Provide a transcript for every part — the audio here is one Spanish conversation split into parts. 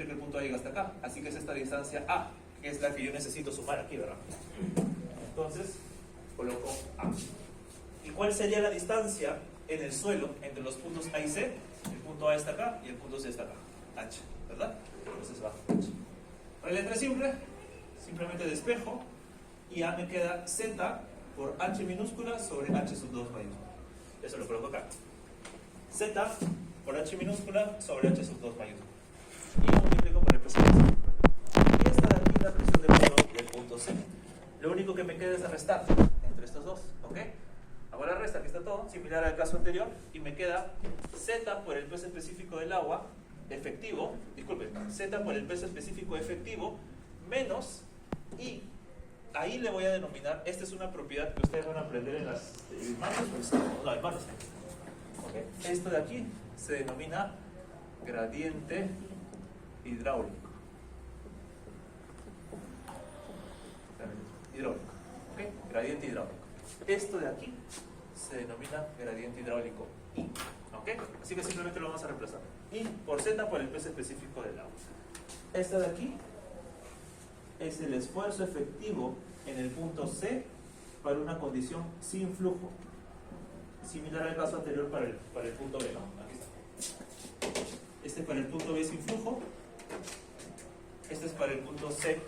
siempre que el punto A llega hasta acá. Así que es esta distancia A, que es la que yo necesito sumar aquí, ¿verdad? Entonces, coloco A. ¿Y cuál sería la distancia en el suelo entre los puntos A y C? El punto A está acá y el punto C está acá. H, ¿verdad? Entonces va H. Regla 3 simple, simplemente despejo y A me queda Z por H minúscula sobre H sub 2 mayúscula. Eso lo coloco acá. Z por H minúscula sobre H sub 2 mayúscula. Y lo multiplico por el peso. Y esta de aquí es la presión del punto C. Lo único que me queda es restar entre estos dos, ¿ok? Hago la resta, aquí está todo, similar al caso anterior, y me queda Z por el peso específico del agua efectivo, disculpen, Z por el peso específico efectivo menos I. Ahí le voy a denominar, esta es una propiedad que ustedes van a aprender en las manos, no, en manos. Okay. Esto de aquí se denomina gradiente hidráulico. ¿Okay? Gradiente hidráulico. Esto de aquí se denomina gradiente hidráulico I. ¿Okay? Así que simplemente lo vamos a reemplazar. I por Z por el peso específico del agua. Esta de aquí es el esfuerzo efectivo en el punto C para una condición sin flujo. Similar al caso anterior para el punto B, ¿no? Aquí está. Este es para el punto B sin flujo. Este es para el punto C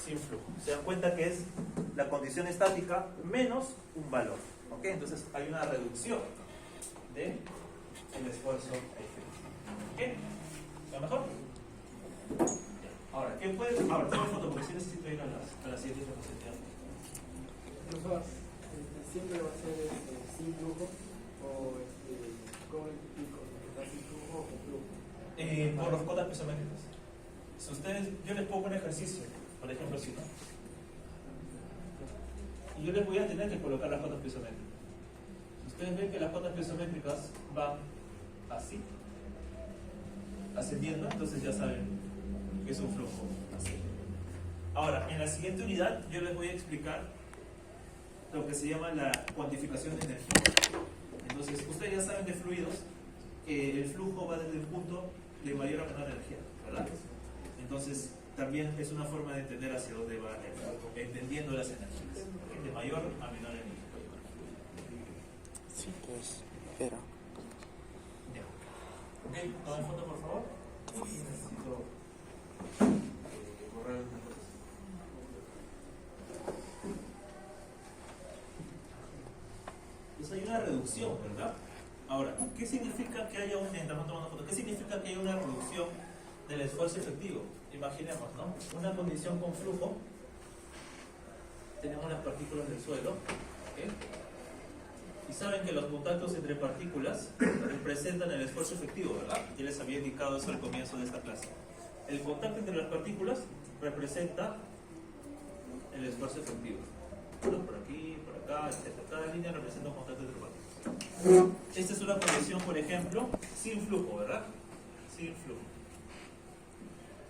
sin flujo. Se dan cuenta que es la condición estática menos un valor. ¿Ok? Entonces hay una reducción del esfuerzo efectivo. ¿Ok? ¿Está mejor? Ahora, ¿quién puede? Ahora, tengo foto porque si necesito ir a la siguiente diapositiva. Profesor, siempre va a ser sin flujo o con el pico, sin flujo o con flujo. Por los cotas pisométricas. Si ustedes, yo les pongo un ejercicio, por ejemplo, así, ¿no? Y yo les voy a tener que colocar las cotas pisométricas. Si ustedes ven que las cotas pisométricas van así, ascendiendo, entonces ya saben que es un flujo así. Ahora, en la siguiente unidad yo les voy a explicar lo que se llama la cuantificación de energía. Entonces, ustedes ya saben de fluidos que el flujo va desde el punto de mayor a menor energía, ¿verdad? Entonces, también es una forma de entender hacia dónde va el flujo, entendiendo las energías, de mayor a menor energía. Sí, pues, era. Ya. Ok, tomen foto, por favor. Necesito borrar algunas cosas. Pues hay una reducción, ¿verdad? Ahora, ¿qué significa que haya ¿qué significa que haya una reducción del esfuerzo efectivo? Imaginemos, ¿no? Una condición con flujo. Tenemos las partículas del suelo, ¿okay? Y saben que los contactos entre partículas representan el esfuerzo efectivo, ¿verdad? Ya les había indicado eso al comienzo de esta clase. El contacto entre las partículas representa el esfuerzo efectivo. Por aquí, por acá, etc. Cada línea representa un contacto entre partículas. Esta es una condición, por ejemplo, sin flujo, ¿verdad? Sin flujo.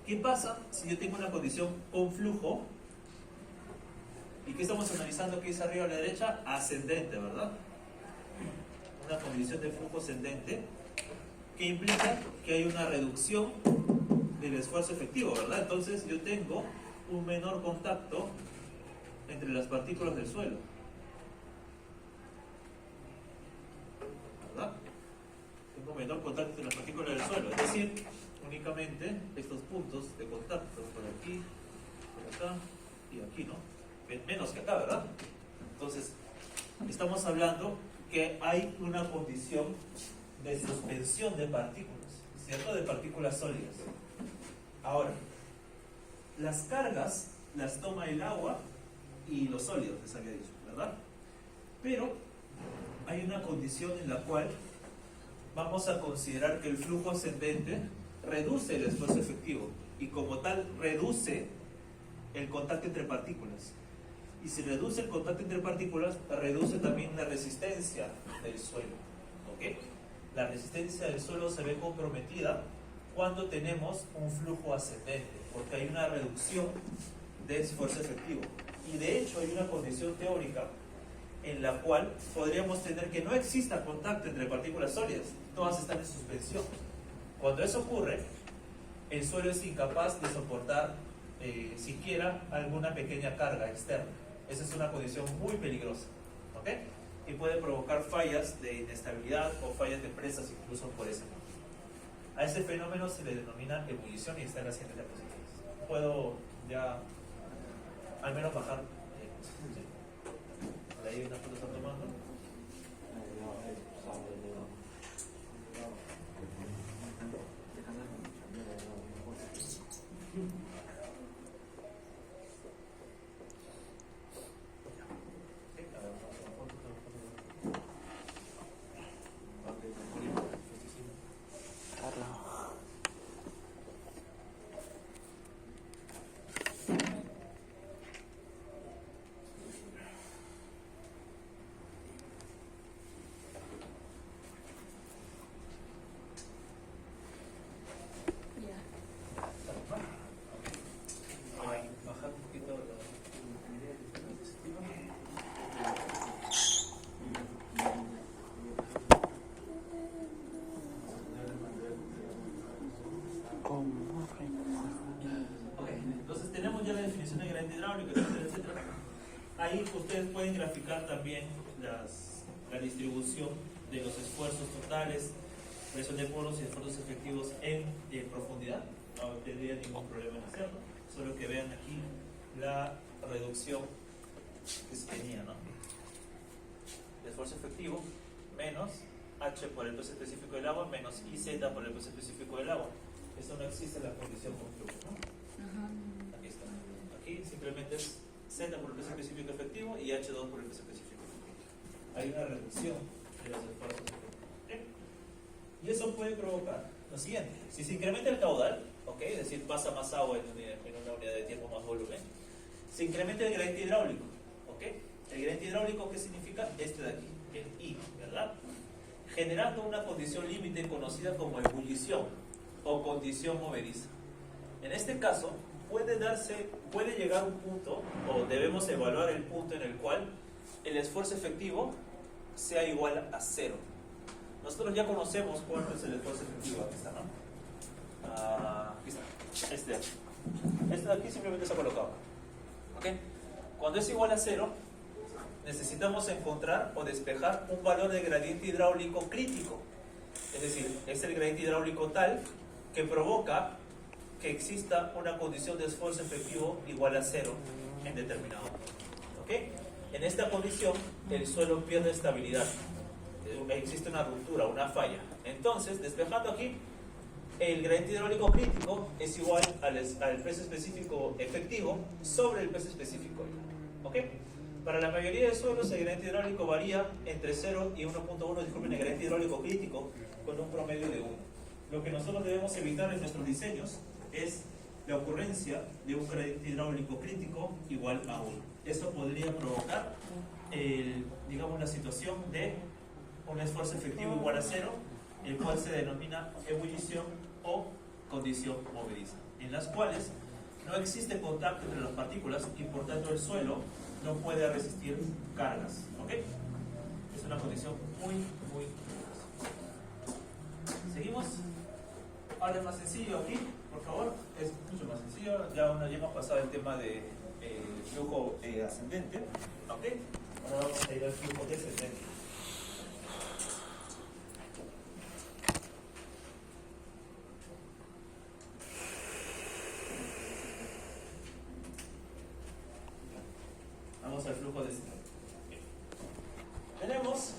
¿Qué pasa si yo tengo una condición con flujo? ¿Y qué estamos analizando aquí dice arriba a la derecha? Ascendente, ¿verdad? Una condición de flujo ascendente que implica que hay una reducción del esfuerzo efectivo, ¿verdad? Entonces yo tengo un menor contacto entre las partículas del suelo, ¿verdad? Tengo menor contacto entre las partículas del suelo, es decir, únicamente estos puntos de contacto por aquí, por acá y aquí, ¿no? Menos que acá, ¿verdad? Entonces, estamos hablando que hay una condición de suspensión de partículas, ¿cierto? De partículas sólidas. Ahora, las cargas las toma el agua y los sólidos, les había dicho, ¿verdad? Pero hay una condición en la cual vamos a considerar que el flujo ascendente reduce el esfuerzo efectivo y como tal reduce el contacto entre partículas. Y si reduce el contacto entre partículas, reduce también la resistencia del suelo. ¿Ok? La resistencia del suelo se ve comprometida cuando tenemos un flujo ascendente, porque hay una reducción de esfuerzo efectivo. Y de hecho hay una condición teórica en la cual podríamos tener que no exista contacto entre partículas sólidas, todas están en suspensión. Cuando eso ocurre, el suelo es incapaz de soportar siquiera alguna pequeña carga externa. Esa es una condición muy peligrosa, ¿ok? Y puede provocar fallas de inestabilidad o fallas de presas incluso por ese motivo. A ese fenómeno se le denomina ebullición y está en las siguientes diapositivas. Puedo ya al menos bajar. Sí. Por ahí una foto está tomando. Entonces tenemos ya la definición de gradiente hidráulico, etcétera, etcétera. Ahí ustedes pueden graficar también la distribución de los esfuerzos totales, presión de poros y esfuerzos efectivos en profundidad. No tendría ningún problema en hacerlo, solo que vean aquí la reducción que se tenía, ¿no? El esfuerzo efectivo menos H por el peso específico del agua menos IZ por el peso específico del agua. Eso no existe en la condición con flujo, ¿no? Aquí está. Aquí simplemente es Z por el peso específico efectivo y H2 por el peso específico efectivo. Hay una reducción de los esfuerzos efectivos. ¿Okay? Y eso puede provocar lo siguiente: si se incrementa el caudal, ¿okay? Es decir, pasa más agua en una unidad de tiempo, más volumen, se incrementa el gradiente hidráulico. ¿Okay? El gradiente hidráulico, ¿qué significa? Este de aquí, el I, ¿verdad? Generando una condición límite conocida como ebullición o condición movediza. En este caso, puede llegar un punto, o debemos evaluar el punto en el cual el esfuerzo efectivo sea igual a 0. Nosotros ya conocemos cuánto es el esfuerzo efectivo. Aquí está, ¿no? Aquí está. Este de aquí. Este de aquí simplemente se ha colocado. ¿Ok? Cuando es igual a 0, necesitamos encontrar o despejar un valor de gradiente hidráulico crítico. Es decir, es el gradiente hidráulico tal que provoca que exista una condición de esfuerzo efectivo igual a 0 en determinado punto. ¿Okay? En esta condición, el suelo pierde estabilidad. Existe una ruptura, una falla. Entonces, despejando aquí, el gradiente hidráulico crítico es igual al peso específico efectivo sobre el peso específico. ¿Okay? Para la mayoría de suelos, el gradiente hidráulico varía entre 0 y 1.1, disculpen, el gradiente hidráulico crítico con un promedio de 1. Lo que nosotros debemos evitar en nuestros diseños es la ocurrencia de un gradiente hidráulico crítico igual a 1. Eso podría provocar, digamos, la situación de un esfuerzo efectivo igual a 0, el cual se denomina ebullición o condición movediza, en las cuales no existe contacto entre las partículas y por tanto el suelo no puede resistir cargas. ¿Ok? Es una condición muy peligrosa. ¿Seguimos? Ahora es más sencillo aquí, por favor. Es mucho más sencillo. Ya hemos pasado el tema de flujo ascendente. ¿Ok? Ahora vamos a ir al flujo descendente. Vamos al flujo descendente. Tenemos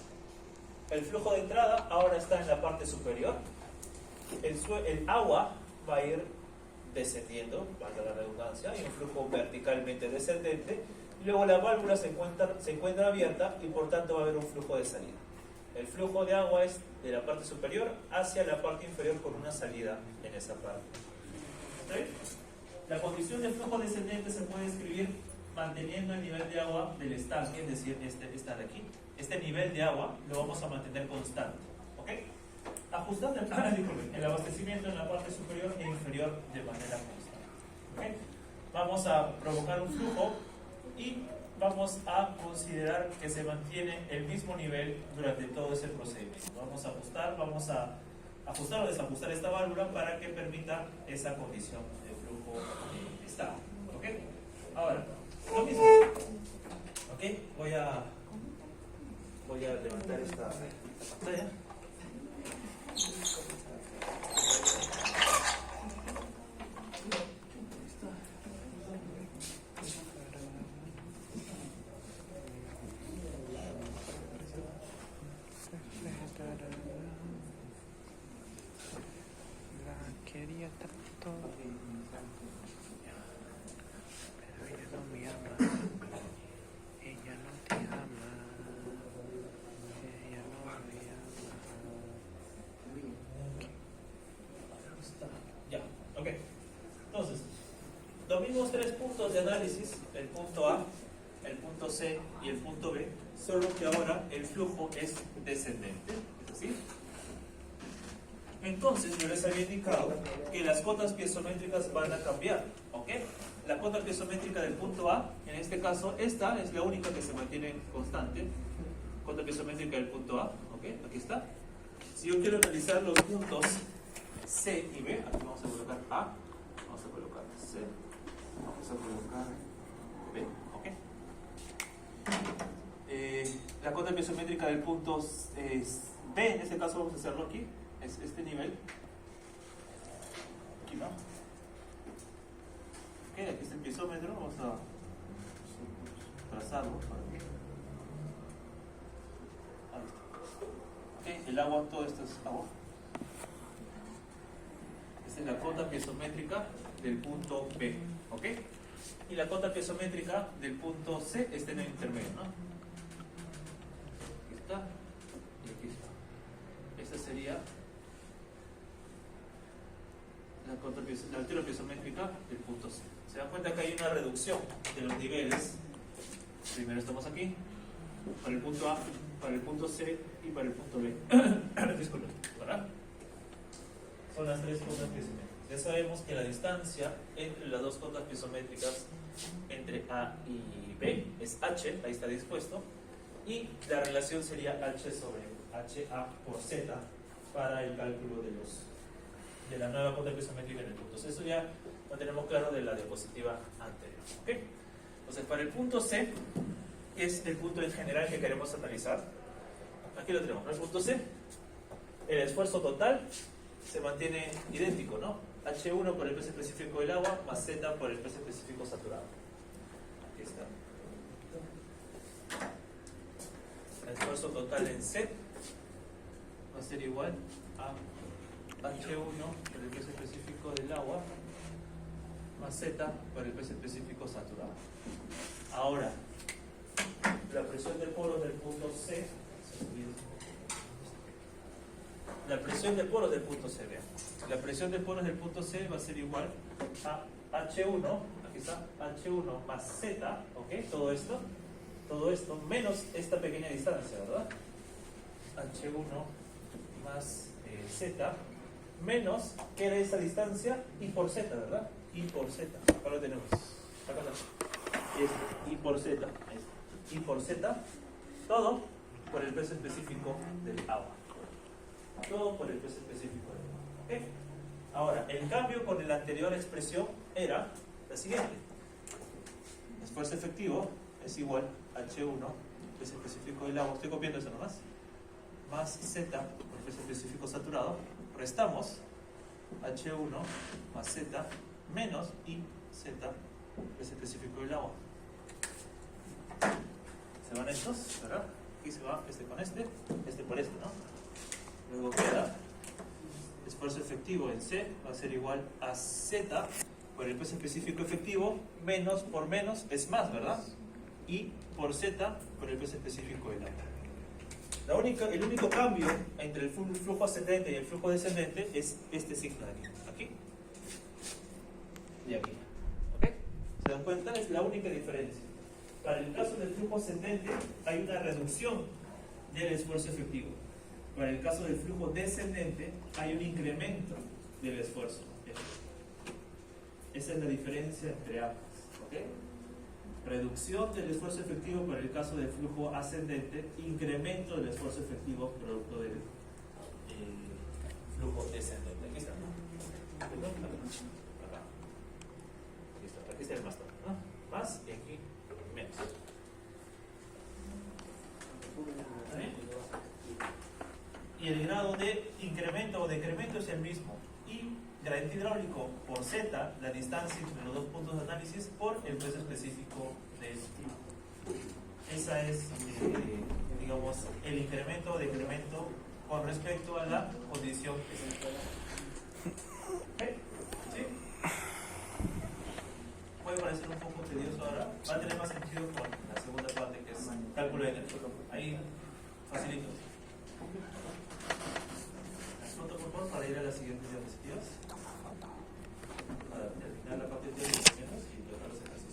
el flujo de entrada, ahora está en la parte superior. El agua va a ir descendiendo, valga la redundancia, hay un flujo verticalmente descendente. Luego la válvula se encuentra abierta y por tanto va a haber un flujo de salida. El flujo de agua es de la parte superior hacia la parte inferior con una salida en esa parte. ¿Sí? La condición de flujo descendente se puede escribir manteniendo el nivel de agua del estanque, es decir, esta de aquí. Este nivel de agua lo vamos a mantener constante. ¿Ok? Ajustando el abastecimiento en la parte superior e inferior de manera constante. ¿Ok? Vamos a provocar un flujo y vamos a considerar que se mantiene el mismo nivel durante todo ese procedimiento. Vamos a ajustar, vamos a ajustar o desajustar esta válvula para que permita esa condición de flujo estable. ¿Ok? Ahora, lo mismo. ¿Ok? Voy a levantar esta pantalla. La quería tanto, pero ella no me ama. Ella no te ama. Ella no me ama. Ya, ok. Entonces, los mismos tres puntos de análisis, el punto A, el punto C y el punto B, solo que ahora el flujo es descendente. ¿Es así? Entonces, yo les había indicado que las cotas piezométricas van a cambiar. ¿Ok? La cota piezométrica del punto A, en este caso, esta es la única que se mantiene constante. Cota piezométrica del punto A. ¿Ok? Aquí está. Si yo quiero analizar los puntos C y B, aquí vamos a colocar A, vamos a colocar C, vamos a colocar B, ¿ok? La cota piezométrica del punto B, en este caso vamos a hacerlo aquí, es este nivel, aquí no. Ok, aquí está el piezómetro, vamos a trazarlo para que... Ahí está. Ok, el agua, todo esto es agua. Esta es la cota piezométrica del punto B, ¿ok? Y la cota piezométrica del punto C está en el intermedio, ¿no? Aquí está y aquí está. Esta sería la altura piezométrica del punto C. Se dan cuenta que hay una reducción de los niveles. Primero estamos aquí, para el punto A, para el punto C y para el punto B. Disculpen, ¿verdad? Son las tres cotas piezométricas. Ya sabemos que la distancia entre las dos cotas piezométricas, entre A y B, es H, ahí está dispuesto, y la relación sería H sobre HA por Z para el cálculo de la nueva cota piezométrica en el punto C. Eso ya lo tenemos claro de la diapositiva anterior. ¿Okay? Entonces, para el punto C, que es el punto en general que queremos analizar, aquí lo tenemos, ¿no? El punto C, el esfuerzo total se mantiene idéntico, ¿no? H1 por el peso específico del agua más Z por el peso específico saturado. Aquí está. El esfuerzo total en C va a ser igual a H1 por el peso específico del agua más Z por el peso específico saturado. Ahora, la presión de poros del punto C, la presión de poros del punto C, vean. La presión de poros del punto C va a ser igual a H1, aquí está, H1 más Z, ¿ok? Todo esto, menos esta pequeña distancia, ¿verdad? H1 más Z, menos, ¿qué era esa distancia? I por Z, ¿verdad? I por Z, acá lo tenemos, acá está. Es I por Z, I por Z, todo por el peso específico del agua. Todo por el peso específico del agua. ¿Okay? Ahora, el cambio con la anterior expresión era la siguiente. Esfuerzo efectivo es igual a H1, peso específico del agua, estoy copiando eso nomás, más Z por el peso específico saturado, restamos H1 más Z menos IZ, peso específico del agua. Se van estos, ¿verdad? Aquí se va este con este por este, ¿no? Luego queda esfuerzo efectivo en C va a ser igual a Z por el peso específico efectivo, menos por menos es más, ¿verdad? Y por Z por el peso específico del agua. El único cambio entre el flujo ascendente y el flujo descendente es este signo de aquí. Aquí y aquí. ¿Ok? ¿Se dan cuenta? Es la única diferencia. Para el caso del flujo ascendente hay una reducción del esfuerzo efectivo. Para el caso del flujo descendente hay un incremento del esfuerzo efectivo. Esa es la diferencia entre ambas. ¿Ok? Reducción del esfuerzo efectivo para el caso del flujo ascendente, incremento del esfuerzo efectivo producto del flujo descendente. Aquí está, ¿no? Acá. Listo, aquí está el más todo, ¿no? Más y aquí menos. Y el grado de incremento o decremento es el mismo. Y gradiente hidráulico por Z, la distancia entre los dos puntos de análisis, por el peso específico del flujo. Esa es, digamos, el incremento o decremento con respecto a la condición específica. ¿Okay? ¿Sí? Puede parecer un poco tedioso ahora. Va a tener más sentido con la segunda parte, que es cálculo de energía. Ahí, facilito. Anoto por favor para ir a las siguientes diapositivas. Para terminar la parte teórica y tratar los ejercicios.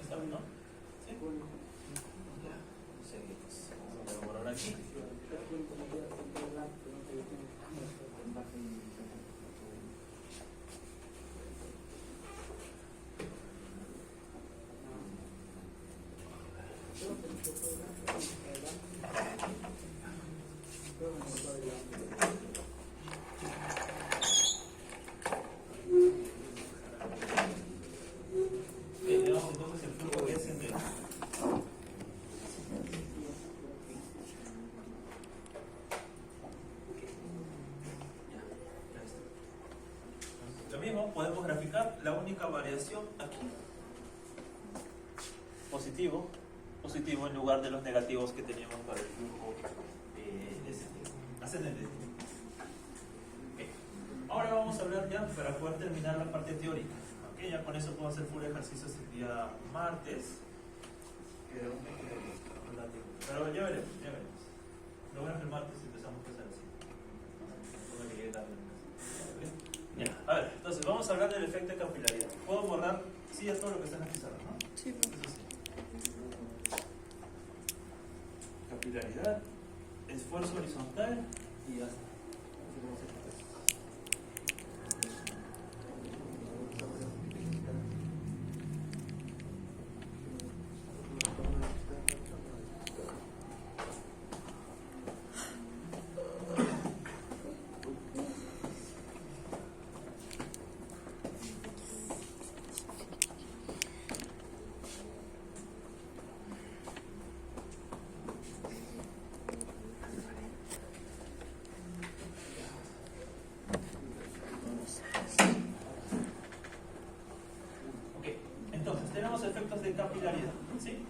¿Está bien, no? ¿Sí? Seguimos. Vamos a elaborar aquí. Veamos entonces el flujo descendente. Lo mismo podemos graficar la única variación aquí. Positivo en lugar de los negativos que teníamos para el flujo ascendente. Okay. Ahora vamos a hablar ya para poder terminar la parte teórica. Okay, ya con eso puedo hacer full ejercicios el día martes. Pero ya veremos. Lo bueno es que el martes empezamos a hacer así. No me quería dar. Okay. A ver, entonces vamos a hablar del efecto de capilaridad. ¿Puedo borrar? Sí, ya todo lo que está en la pizarra, ¿no? Sí. Capilaridad, esfuerzo horizontal y ya está. Tenemos efectos de capilaridad, ¿sí?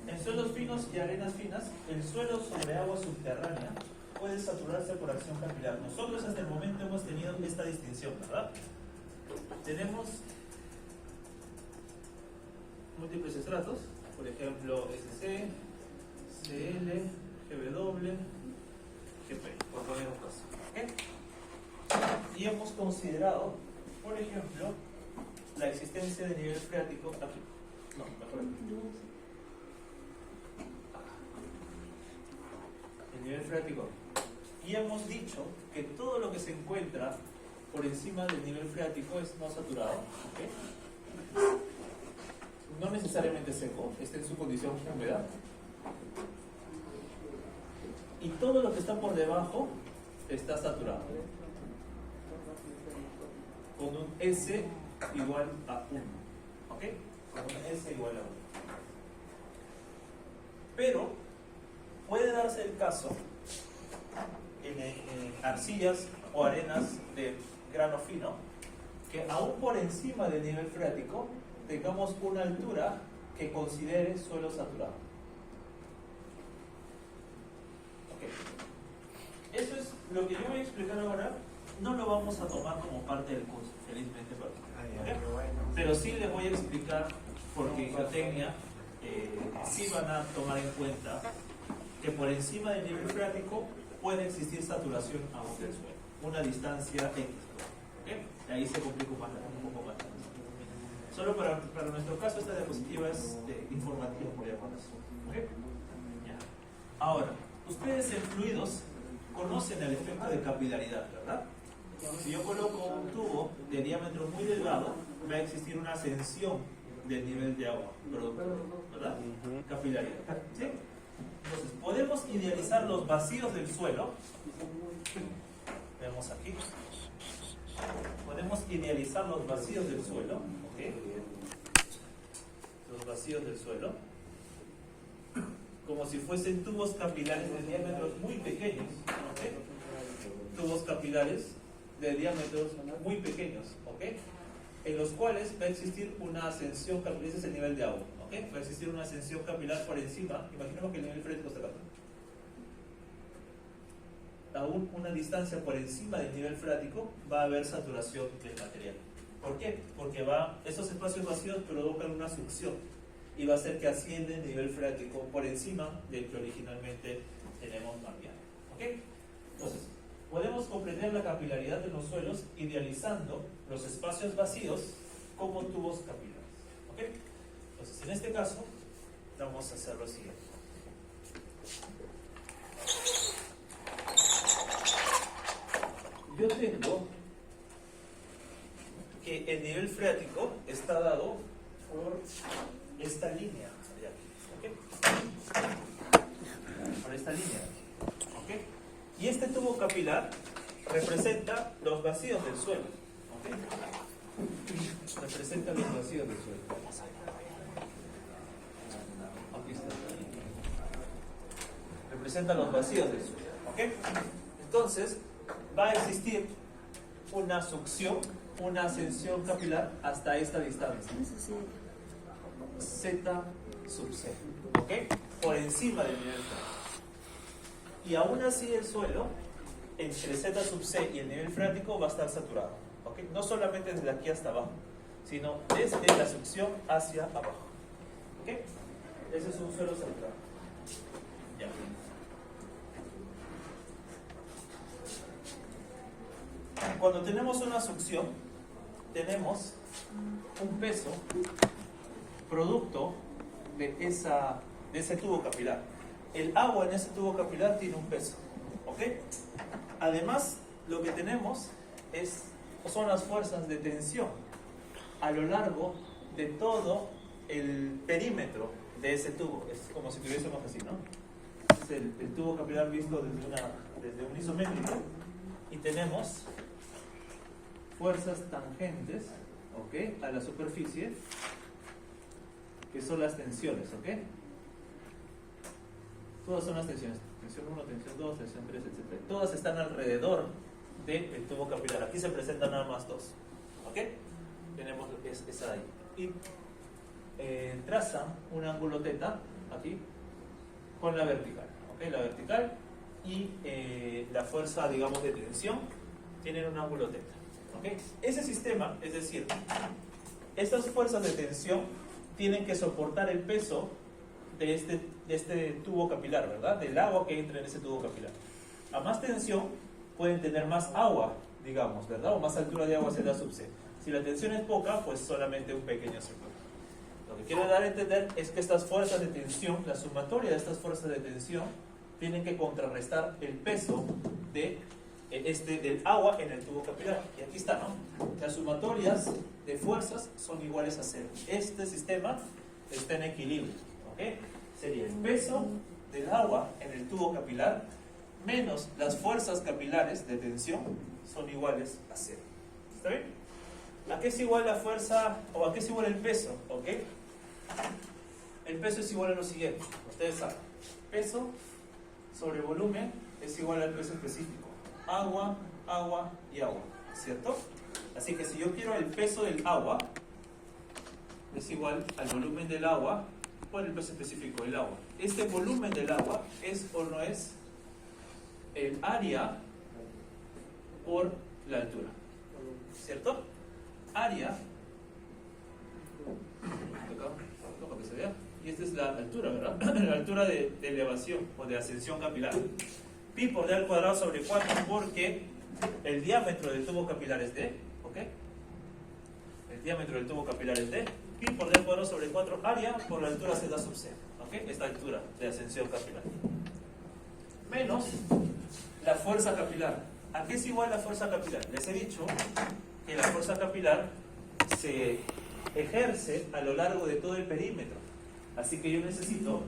En suelos finos y arenas finas, el suelo sobre agua subterránea puede saturarse por acción capilar. Nosotros hasta el momento hemos tenido esta distinción, ¿verdad? Tenemos múltiples estratos, por ejemplo, SC, CL, GW, GP, por poner un caso. ¿Okay? Y hemos considerado, por ejemplo, la existencia de nivel freático aquí. No, mejor aquí. El nivel freático. Y hemos dicho que todo lo que se encuentra por encima del nivel freático es no saturado. ¿Okay? No necesariamente seco, está en su condición húmeda. Y todo lo que está por debajo está saturado. Con un S igual a 1. ¿Ok? Con un S igual a 1. Pero puede darse el caso en arcillas o arenas de grano fino que aún por encima del nivel freático tengamos una altura que considere suelo saturado. Ok. Eso es lo que yo voy a explicar ahora. No lo vamos a tomar como parte del curso, felizmente para ustedes. ¿Ok? Pero sí les voy a explicar, porque en geotecnia sí van a tomar en cuenta que por encima del nivel freático puede existir saturación aún del suelo, una distancia X. ¿Ok? Ahí se complica un poco más. Solo para nuestro caso esta diapositiva es informativa, por llamarlo así. ¿Ok? Ya. Ahora, ustedes en fluidos conocen el efecto de capilaridad, ¿verdad? Si yo coloco un tubo de diámetro muy delgado, va a existir una ascensión del nivel de agua, ¿verdad? Capilaridad. ¿Sí? Entonces, podemos idealizar los vacíos del suelo. Vemos aquí. Podemos idealizar los vacíos del suelo. ¿Ok? Los vacíos del suelo. Como si fuesen tubos capilares de diámetros muy pequeños. ¿Ok? Tubos capilares de diámetros muy pequeños, ¿ok? En los cuales va a existir una ascensión capilar, ese es el nivel de agua, ¿ok? Va a existir una ascensión capilar por encima, imaginemos que el nivel freático está acá. Aún una distancia por encima del nivel freático va a haber saturación del material. ¿Por qué? Porque esos espacios vacíos provocan una succión y va a hacer que ascienda el nivel freático por encima del que originalmente tenemos marcado, ¿ok? Entonces, podemos comprender la capilaridad de los suelos idealizando los espacios vacíos como tubos capilares. ¿Ok? Entonces, en este caso, vamos a hacer lo siguiente. Yo tengo que el nivel freático está dado por esta línea de aquí. ¿Ok? Por esta línea de aquí. ¿Ok? Y este tubo capilar representa los vacíos del suelo. ¿Ok? Representa los vacíos del suelo. Aquí está. Representa los vacíos del suelo. ¿Ok? Entonces, va a existir una succión, una ascensión capilar hasta esta distancia. Z sub C. ¿Ok? Por encima del nivel freático. Y aún así el suelo, entre Z sub C y el nivel freático, va a estar saturado. ¿Okay? No solamente desde aquí hasta abajo, sino desde la succión hacia abajo. ¿Okay? Ese es un suelo saturado. Ya. Cuando tenemos una succión, tenemos un peso producto de ese tubo capilar. El agua en ese tubo capilar tiene un peso, ¿ok? Además, lo que tenemos son las fuerzas de tensión a lo largo de todo el perímetro de ese tubo. Es como si tuviésemos así, ¿no? Es el tubo capilar visto desde un isométrico y tenemos fuerzas tangentes, ¿ok? A la superficie, que son las tensiones, ¿ok? Todas son las tensiones, tensión 1, tensión 2, tensión 3, etc. Todas están alrededor del tubo capilar. Aquí se presentan nada más dos. ¿Ok? Tenemos esa de ahí. Y traza un ángulo θ aquí con la vertical. ¿Ok? La vertical y la fuerza, digamos, de tensión tienen un ángulo θ. ¿Ok? Ese sistema, es decir, estas fuerzas de tensión tienen que soportar el peso de este tubo capilar, ¿verdad? Del agua que entra en ese tubo capilar. A más tensión pueden tener más agua, digamos, ¿verdad? O más altura de agua hacia la sub C. Si la tensión es poca, pues solamente un pequeño sector. Lo que quiero dar a entender es que estas fuerzas de tensión, la sumatoria de estas fuerzas de tensión, tienen que contrarrestar el peso del agua en el tubo capilar. Y aquí está, ¿no? Las sumatorias de fuerzas son iguales a cero. Este sistema está en equilibrio. ¿Okay? Sería el peso del agua en el tubo capilar menos las fuerzas capilares de tensión son iguales a cero. ¿Está bien? ¿A qué es igual la fuerza o a qué es igual el peso? ¿Okay? El peso es igual a lo siguiente. Ustedes saben, peso sobre volumen es igual al peso específico. Agua, agua y agua. ¿Cierto? Así que si yo quiero el peso del agua, es igual al volumen del agua por el peso específico del agua. Este volumen del agua es o no es el área por la altura, ¿cierto? Área, para que se vea, y esta es la altura, ¿verdad? La altura de elevación o de ascensión capilar. Pi por d al cuadrado sobre 4 porque el diámetro del tubo capilar es d, ¿ok? El diámetro del tubo capilar es d. Pi por d al cuadrado sobre 4 área por la altura z sub c, ¿ok? Esta altura de ascensión capilar. Menos la fuerza capilar. ¿A qué es igual la fuerza capilar? Les he dicho que la fuerza capilar se ejerce a lo largo de todo el perímetro. Así que yo necesito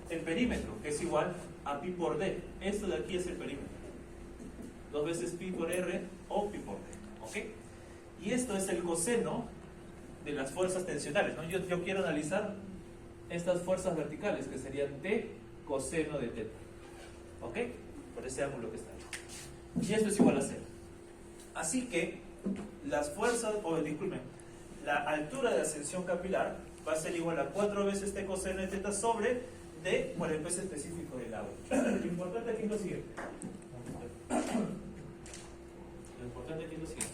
el perímetro, que es igual a pi por d. Esto de aquí es el perímetro. 2 veces pi por r o pi por d, ¿ok? Y esto es el coseno de las fuerzas tensionales, ¿no? Yo quiero analizar estas fuerzas verticales, que serían t coseno de θ, ¿ok? Por ese ángulo que está ahí. Y esto es igual a 0. Así que las fuerzas, disculpen, la altura de ascensión capilar va a ser igual a 4 veces t coseno de θ sobre d por el peso específico del agua. Lo importante aquí es lo siguiente. Lo importante aquí es lo siguiente.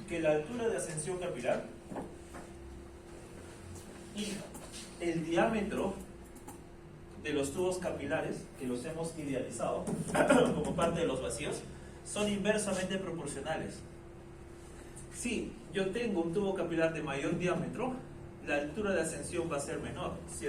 Que la altura de ascensión capilar y el diámetro de los tubos capilares, que los hemos idealizado como parte de los vacíos, son inversamente proporcionales. Si yo tengo un tubo capilar de mayor diámetro, la altura de ascensión va a ser menor, ¿cierto?